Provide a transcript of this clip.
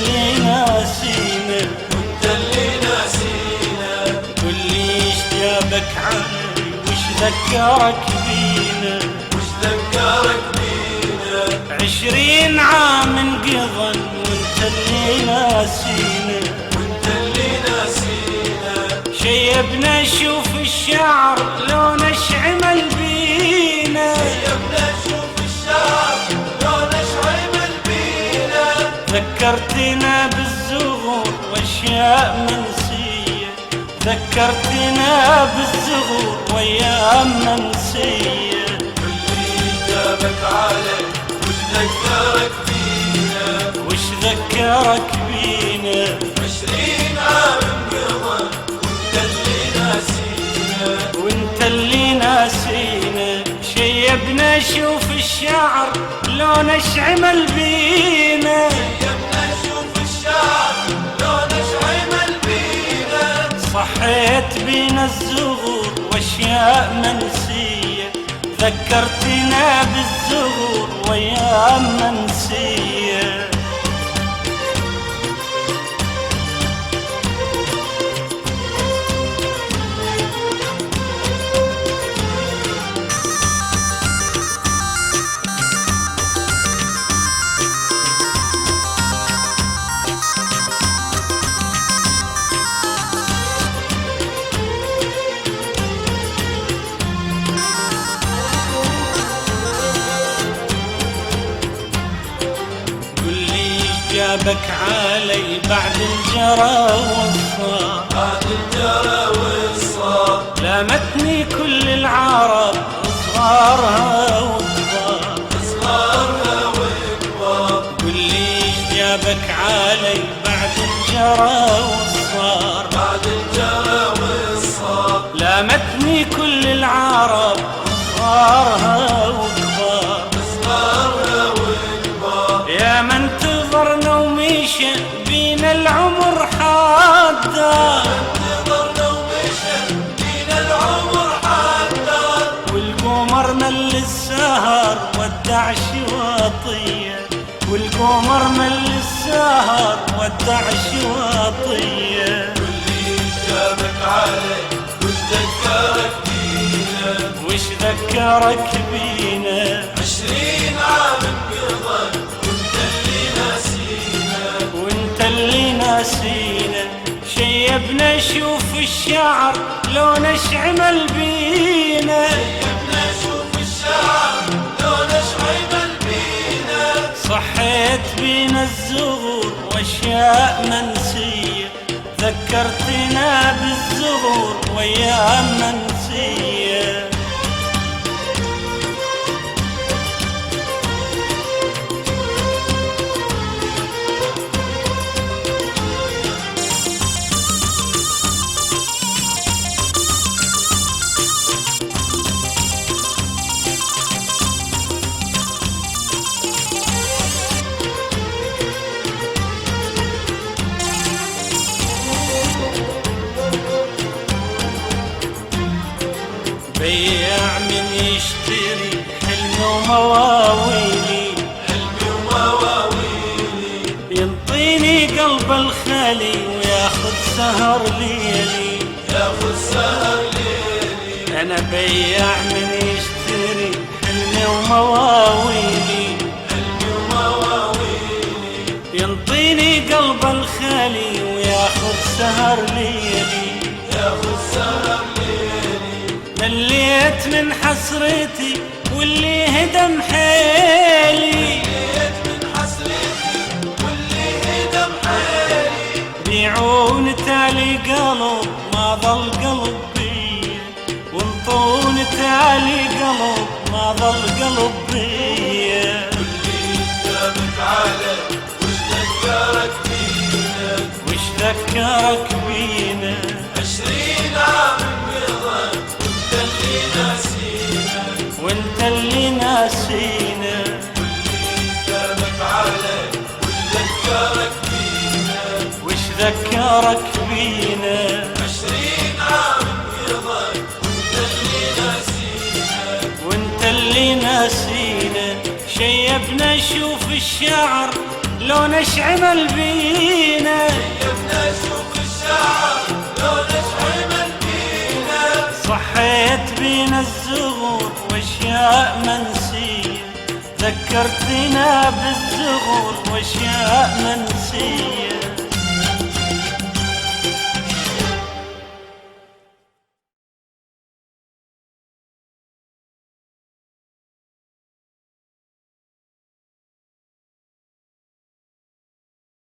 اللي ناسينا وانت اللي ناسينا. قل لي ايش جابك علي وش ذكرك بينا، وش ذكرك بينا؟ 20 عام انقضن وانت اللي ناسينا، وانت اللي ناسينا. شيبنا شوف الشعر لون اشعمل بينا، شيبنا شوف الشعر لون اشعمل بينا. ذكرتنا بالزغور واشياء منسية، ذكرتنا بالزغور وايام منسية. واللي جابك علي وش ذكرك بينا، وش ذكرك بينا؟ 20 عام انقضى وانت اللي ناسينا. وانت اللي ناسينا. شيبنا شوف الشعر لون اشعمل بينا، شيبنا شوف الشعر لون اشعمل بينا. صحيت بينا الزغور واشياء منسية، ذكرتنا بالزغور وايام منسية. جابك علي بعد الجرى والصار، بعد الجرى والصار. لامتني كل العرب صغارها وكبار، صغارها وكبار. قل لي ايش جابك علي بعد الجرى والصار، بعد الجرى والصار. لامتني كل العرب صغارها وكبار، صغارها وكبار. يا من انتظرنا ومشى بينا العمر حدا، انتظرنا ومشى بينا العمر حدا. والقمر مل السهر ودع شواطية، والقمر مل السهر ودع شواطية. واللي جابك علي وش ذكرك بينا، وش ذكرك بينا؟ 20 عام انقضى وانت اللي ناسينا. وانت اللي ناسينا. شيبنا شوف الشعر لون اشعمل بينا، شيبنا شوف الشعر لون اشعمل بينا. صحيت بينا الزغور واشياء منسية، ذكرتنا بالزغور وايام منسية. بياع من يشتري حلمي ومواويلي، حلمي ومواويلي. ينطيني قلب الخالي وياخذ سهر ليلي، ياخذ سهر ليلي. انا بياع من يشتري حلمي ومواويلي، حلمي ومواويلي. ينطيني قلب الخالي وياخذ سهر ليلي، ياخذ سهر ليلي. مليت من حسرتي واللي هدم حيلي، مليت من حسرتي واللي هدم حيلي. بيعون تالي قلب ما ظل قلب بيا، وانطون تالي قلب ما ظل قلب بيا. واللي جابك علي وش ذكرك بينا، وش ذكرك بينا؟ 20 عام انقضى وانت اللي ناسينا. وانت اللي ناسينا. واللي جابك علي وش ذكرك بينا، وش ذكرك بينا؟ 20 عام انقضى وانت اللي ناسينا. وانت اللي ناسينا. شيبنا شوف الشعر لو نشعمل بينا يبنا شوف الشعر لو نشعمل بينا صحيت بينا الزغور واشياء منسية ذكرتنا بالزغور واشياء